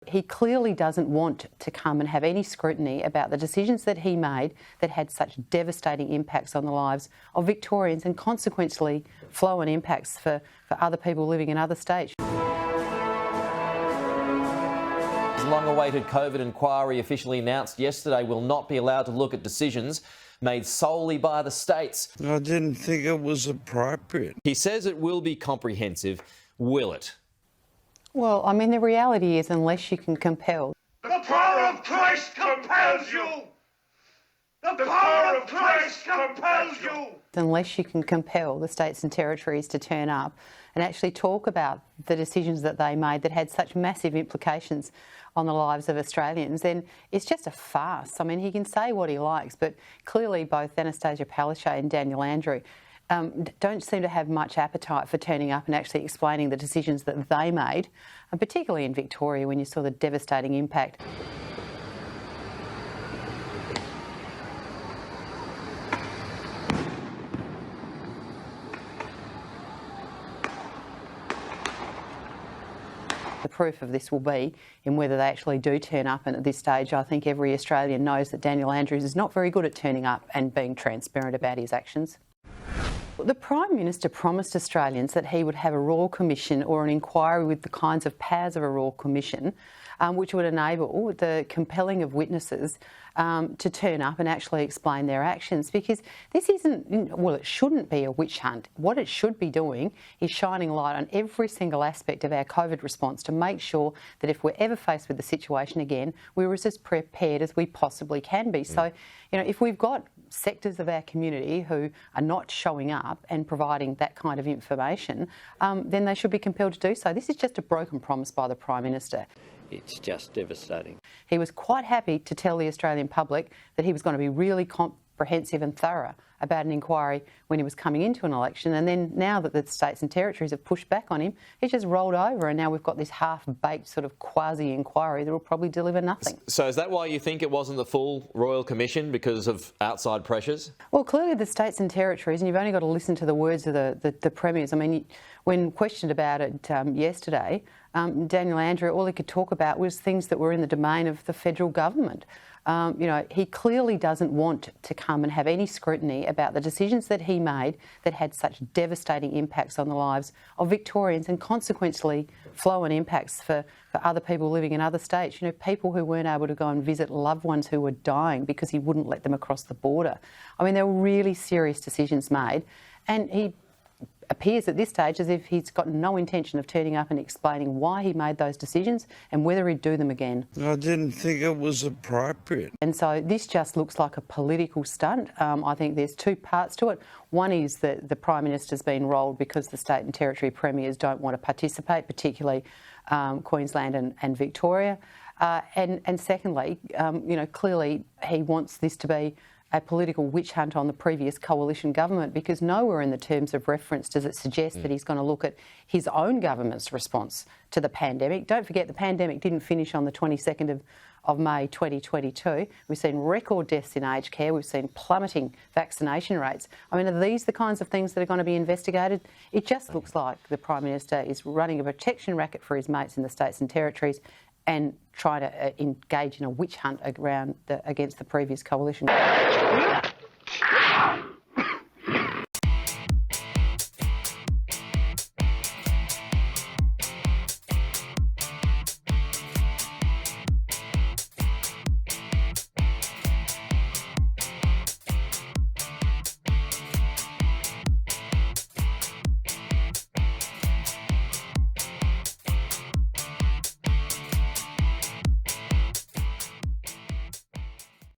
He clearly doesn't want to come and have any scrutiny about the decisions that he made that had such devastating impacts on the lives of Victorians and consequently flow-on impacts for other people living in other states. The long-awaited COVID inquiry officially announced yesterday will not be allowed to look at decisions made solely by the states. I didn't think it was appropriate. He says it will be comprehensive. Will it? Well, I mean, the reality is unless you can compel... The power of Christ compels you! The power of Christ compels you! Unless you can compel the states and territories to turn up and actually talk about the decisions that they made that had such massive implications on the lives of Australians, then it's just a farce. I mean, he can say what he likes, but clearly both Anastasia Palaszczuk and Daniel Andrew don't seem to have much appetite for turning up and actually explaining the decisions that they made, and particularly in Victoria when you saw the devastating impact. The proof of this will be in whether they actually do turn up, and at this stage I think every Australian knows that Daniel Andrews is not very good at turning up and being transparent about his actions. The Prime Minister promised Australians that he would have a Royal Commission or an inquiry with the kinds of powers of a Royal Commission which would enable the compelling of witnesses to turn up and actually explain their actions, because this isn't, well, it shouldn't be a witch hunt. What it should be doing is shining light on every single aspect of our COVID response to make sure that if we're ever faced with the situation again, we're as prepared as we possibly can be. So, you know, if we've got sectors of our community who are not showing up and providing that kind of information, then they should be compelled to do so. This is just a broken promise by the Prime Minister. It's just devastating. He was quite happy to tell the Australian public that he was going to be really comprehensive and thorough about an inquiry when he was coming into an election, and then now that the states and territories have pushed back on him, he's just rolled over, and now we've got this half-baked sort of quasi-inquiry that will probably deliver nothing. So is that why you think it wasn't the full Royal Commission, because of outside pressures? Well, clearly the states and territories, and you've only got to listen to the words of the premiers. I mean, when questioned about it yesterday, Daniel Andrew, all he could talk about was things that were in the domain of the federal government. You know, he clearly doesn't want to come and have any scrutiny about the decisions that he made that had such devastating impacts on the lives of Victorians and consequently flow-on impacts for other people living in other states. You know, people who weren't able to go and visit loved ones who were dying because he wouldn't let them across the border. I mean, there were really serious decisions made, and he appears at this stage as if he's got no intention of turning up and explaining why he made those decisions and whether he'd do them again. I didn't think it was appropriate. And so this just looks like a political stunt. I think there's two parts to it. One is that the Prime Minister's been rolled because the state and territory premiers don't want to participate, particularly Queensland and Victoria. And secondly, you know, clearly he wants this to be a political witch hunt on the previous coalition government, because nowhere in the terms of reference does it suggest that he's going to look at his own government's response to the pandemic. Don't forget, the pandemic didn't finish on the 22nd of May 2022. We've seen record deaths in aged care. We've seen plummeting vaccination rates. I mean, are these the kinds of things that are going to be investigated? It just looks like the Prime Minister is running a protection racket for his mates in the states and territories and trying to engage in a witch hunt against the previous coalition.